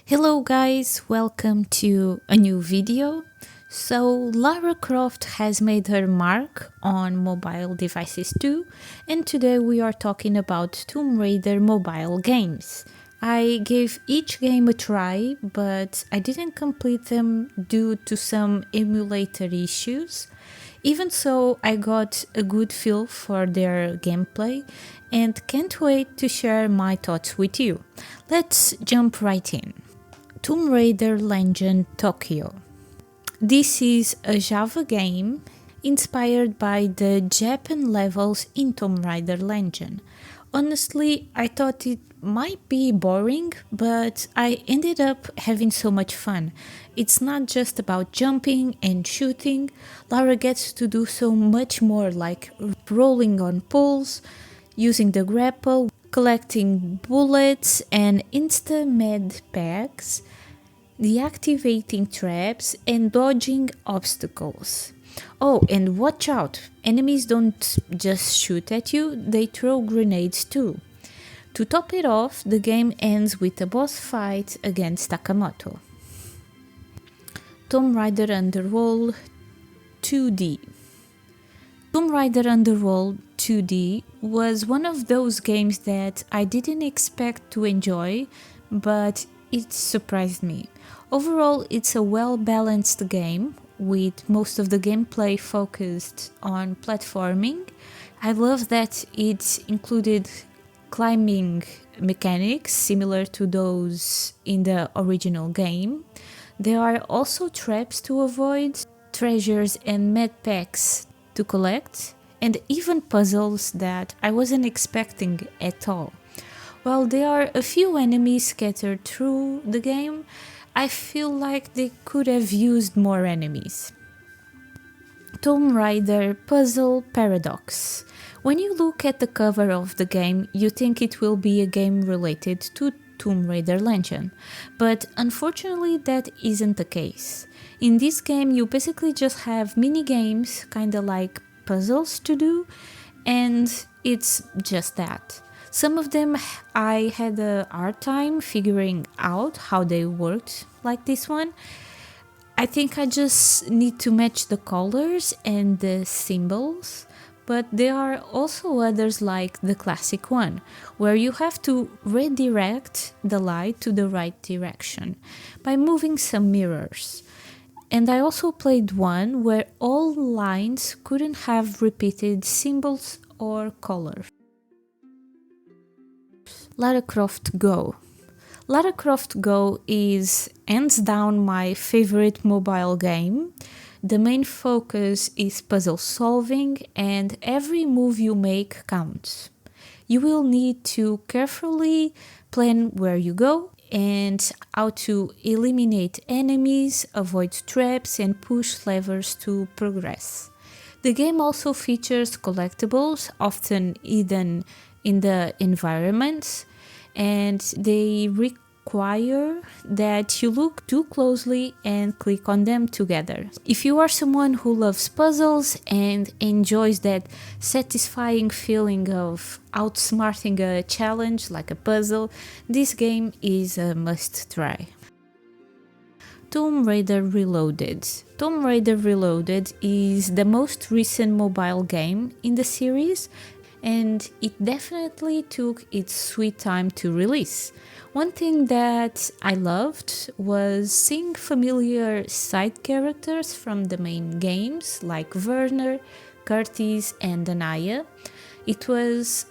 Hello guys, welcome to a new video. So Lara Croft has made her mark on mobile devices too, and today we are talking about Tomb Raider mobile games. I gave each game a try, but I didn't complete them due to some emulator issues. Even so, I got a good feel for their gameplay and can't wait to share my thoughts with you. Let's jump right in. Tomb Raider Legend Tokyo. This is a Java game inspired by the Japan levels in Tomb Raider Legend. Honestly, I thought it might be boring, but I ended up having so much fun. It's not just about jumping and shooting, Lara gets to do so much more, like rolling on poles, using the grapple, collecting bullets and insta-med packs, deactivating traps and dodging obstacles. Oh, and watch out! Enemies don't just shoot at you, they throw grenades too. To top it off, the game ends with a boss fight against Takamoto. Tomb Raider Underworld 2D. Tomb Raider Underworld 2D was one of those games that I didn't expect to enjoy, but it surprised me. Overall, it's a well-balanced game, with most of the gameplay focused on platforming. I love that it included climbing mechanics similar to those in the original game. There are also traps to avoid, treasures and med packs to collect, and even puzzles that I wasn't expecting at all. While there are a few enemies scattered through the game, I feel like they could have used more enemies. Tomb Raider Puzzle Paradox. When you look at the cover of the game, you think it will be a game related to Tomb Raider Legend, but unfortunately that isn't the case. In this game you basically just have mini games, kinda like puzzles to do, and it's just that. Some of them I had a hard time figuring out how they worked, like this one. I think I just need to match the colors and the symbols, but there are also others like the classic one, where you have to redirect the light to the right direction by moving some mirrors. And I also played one where all lines couldn't have repeated symbols or colors. Lara Croft GO. Lara Croft GO is hands down my favorite mobile game. The main focus is puzzle solving and every move you make counts. You will need to carefully plan where you go and how to eliminate enemies, avoid traps and push levers to progress. The game also features collectibles, often hidden in the environments, and they require that you look too closely and click on them together. If you are someone who loves puzzles and enjoys that satisfying feeling of outsmarting a challenge like a puzzle, this game is a must try. Tomb Raider Reloaded. Tomb Raider Reloaded is the most recent mobile game in the series, and it definitely took its sweet time to release. One thing that I loved was seeing familiar side characters from the main games like Werner, Curtis and Anaya. It was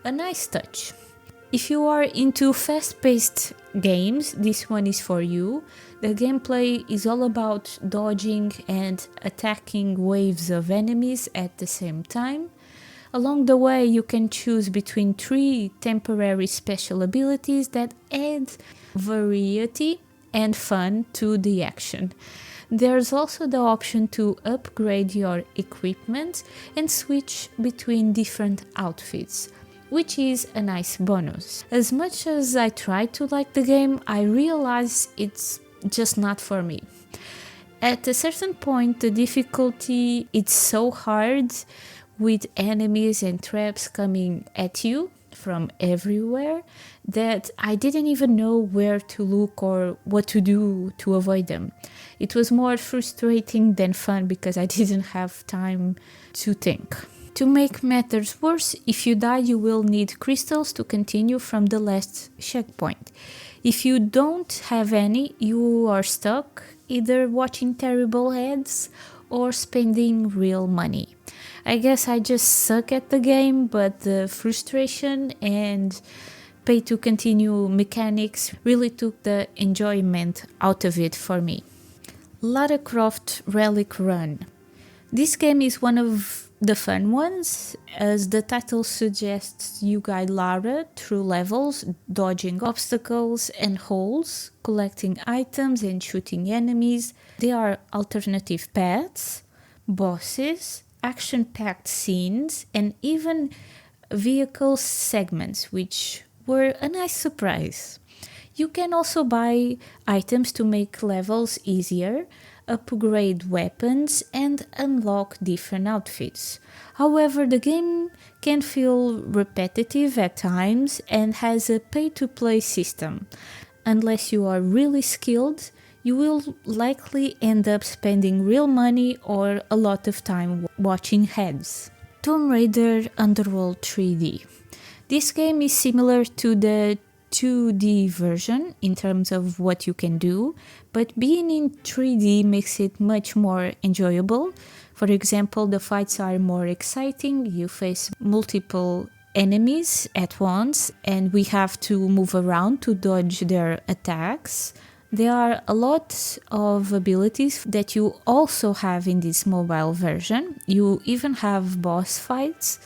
a nice touch. If you are into fast-paced games, this one is for you. The gameplay is all about dodging and attacking waves of enemies at the same time. Along the way, you can choose between 3 temporary special abilities that add variety and fun to the action. There's also the option to upgrade your equipment and switch between different outfits, which is a nice bonus. As much as I try to like the game, I realize it's just not for me. At a certain point, the difficulty is so hard with enemies and traps coming at you from everywhere that I didn't even know where to look or what to do to avoid them. It was more frustrating than fun because I didn't have time to think. To make matters worse, if you die, you will need crystals to continue from the last checkpoint. If you don't have any, you are stuck either watching terrible ads or spending real money. I guess I just suck at the game, but the frustration and pay to continue mechanics really took the enjoyment out of it for me. Lara Croft Relic Run. This game is one of the fun ones, as the title suggests. You guide Lara through levels, dodging obstacles and holes, collecting items and shooting enemies. There are alternative paths, bosses, action-packed scenes, and even vehicle segments, which were a nice surprise. You can also buy items to make levels easier, upgrade weapons, and unlock different outfits. However, the game can feel repetitive at times and has a pay-to-play system. Unless you are really skilled, you will likely end up spending real money or a lot of time watching ads. Tomb Raider Underworld 3D. This game is similar to the 2D version in terms of what you can do, but being in 3D makes it much more enjoyable. For example, the fights are more exciting, you face multiple enemies at once, and we have to move around to dodge their attacks. There are a lot of abilities that you also have in this mobile version. You even have boss fights.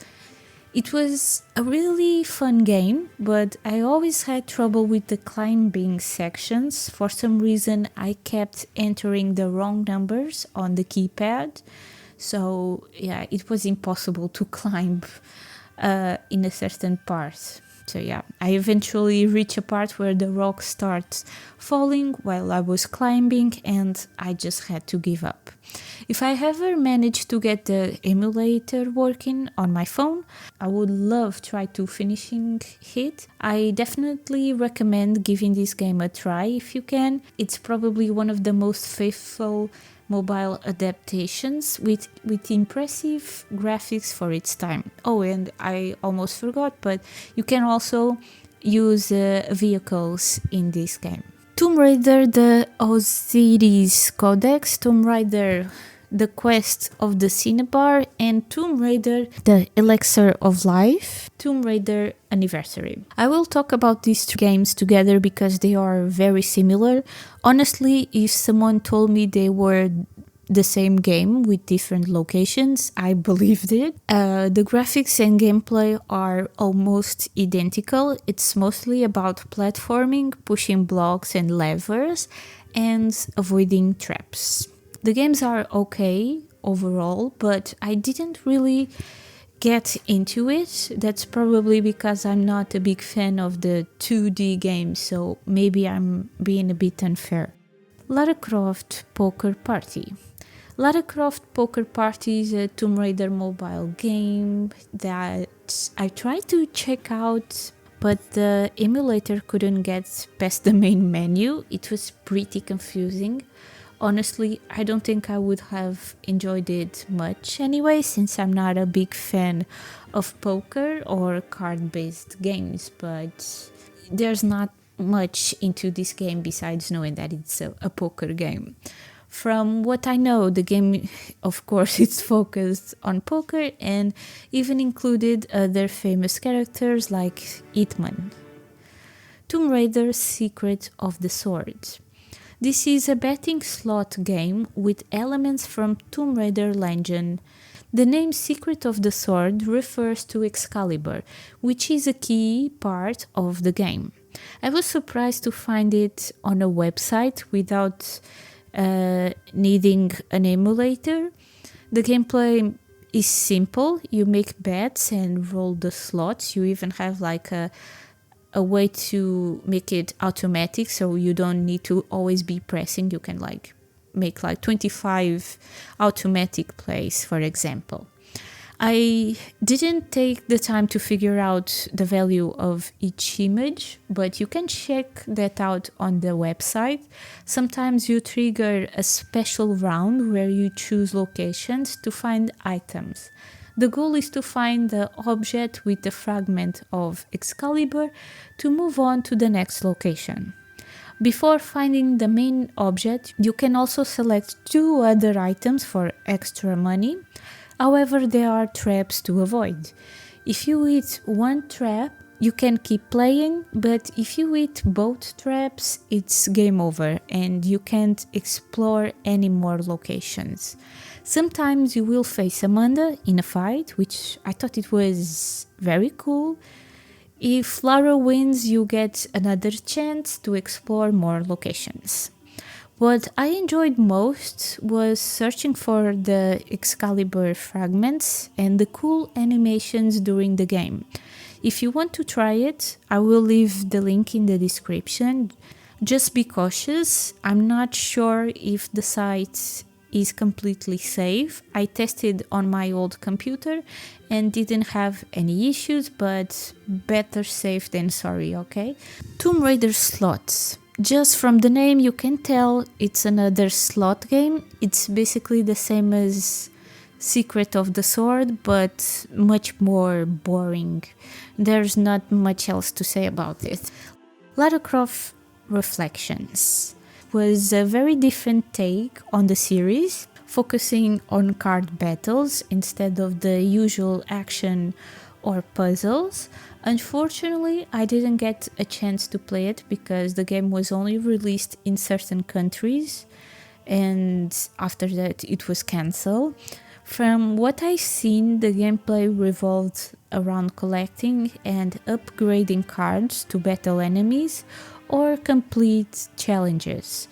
It was a really fun game, but I always had trouble with the climbing sections. For some reason, I kept entering the wrong numbers on the keypad. So yeah, it was impossible to climb in a certain part. So yeah, I eventually reached a part where the rock starts falling while I was climbing, and I just had to give up. If I ever manage to get the emulator working on my phone, I would love try to finishing it. I definitely recommend giving this game a try if you can. It's probably one of the most faithful mobile adaptations with impressive graphics for its time. Oh, and I almost forgot, but you can also use vehicles in this game. Tomb Raider the Osiris Codex, Tomb Raider the Quest of the Cinnabar, and Tomb Raider the Elixir of Life, Tomb Raider Anniversary. I will talk about these two games together because they are very similar. Honestly, if someone told me they were the same game with different locations, I believed it. The graphics and gameplay are almost identical. It's mostly about platforming, pushing blocks and levers, and avoiding traps. The games are okay overall, but I didn't really get into it. That's probably because I'm not a big fan of the 2D games, so maybe I'm being a bit unfair. Lara Croft Poker Party. Lara Croft Poker Party is a Tomb Raider mobile game that I tried to check out, but the emulator couldn't get past the main menu. It was pretty confusing. Honestly, I don't think I would have enjoyed it much anyway, since I'm not a big fan of poker or card-based games, but there's not much into this game besides knowing that it's a poker game. From what I know, the game, of course, it's focused on poker and even included other famous characters like Hitman. Tomb Raider Secret of the Sword. This is a betting slot game with elements from Tomb Raider Legend. The name Secret of the Sword refers to Excalibur, which is a key part of the game. I was surprised to find it on a website without needing an emulator. The gameplay is simple. You make bets and roll the slots. You even have like a way to make it automatic, so you don't need to always be pressing. You can like make like 25 automatic plays, for example. I didn't take the time to figure out the value of each image, but you can check that out on the website. Sometimes you trigger a special round where you choose locations to find items. The goal is to find the object with the fragment of Excalibur to move on to the next location. Before finding the main object, you can also select 2 other items for extra money. However, there are traps to avoid. If you hit one trap, you can keep playing, but if you hit both traps, it's game over and you can't explore any more locations. Sometimes you will face Amanda in a fight, which I thought it was very cool. If Lara wins, you get another chance to explore more locations. What I enjoyed most was searching for the Excalibur fragments and the cool animations during the game. If you want to try it, I will leave the link in the description. Just be cautious, I'm not sure if the site is completely safe. I tested on my old computer and didn't have any issues, but better safe than sorry, okay? Tomb Raider slots. Just from the name you can tell it's another slot game. It's basically the same as Secret of the Sword, but much more boring. There's not much else to say about it. Lara Croft Reflections was a very different take on the series, focusing on card battles instead of the usual action or puzzles. Unfortunately, I didn't get a chance to play it because the game was only released in certain countries and after that it was cancelled. From what I've seen, the gameplay revolved around collecting and upgrading cards to battle enemies or complete challenges.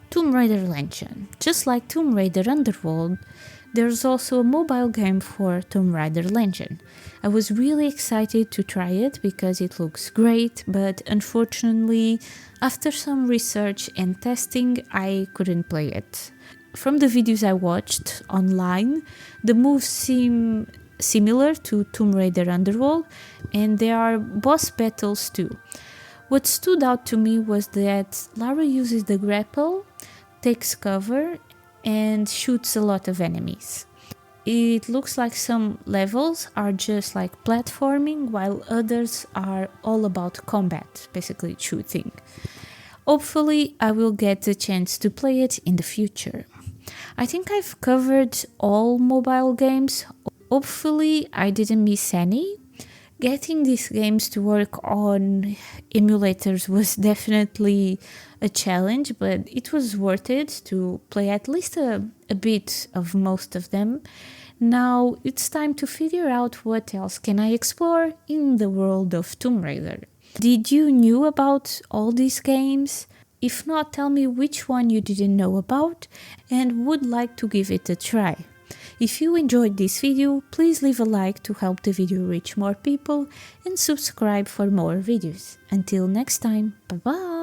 Tomb Raider Legend. Just like Tomb Raider Underworld, there's also a mobile game for Tomb Raider Legend. I was really excited to try it because it looks great, but unfortunately, after some research and testing, I couldn't play it. From the videos I watched online, the moves seem similar to Tomb Raider Underworld, and there are boss battles too. What stood out to me was that Lara uses the grapple, takes cover, and shoots a lot of enemies. It looks like some levels are just like platforming, while others are all about combat, basically shooting. Hopefully, I will get the chance to play it in the future. I think I've covered all mobile games. Hopefully, I didn't miss any. Getting these games to work on emulators was definitely a challenge, but it was worth it to play at least a bit of most of them. Now it's time to figure out what else can I explore in the world of Tomb Raider. Did you knew about all these games? If not, tell me which one you didn't know about and would like to give it a try. If you enjoyed this video, please leave a like to help the video reach more people and subscribe for more videos. Until next time, bye bye!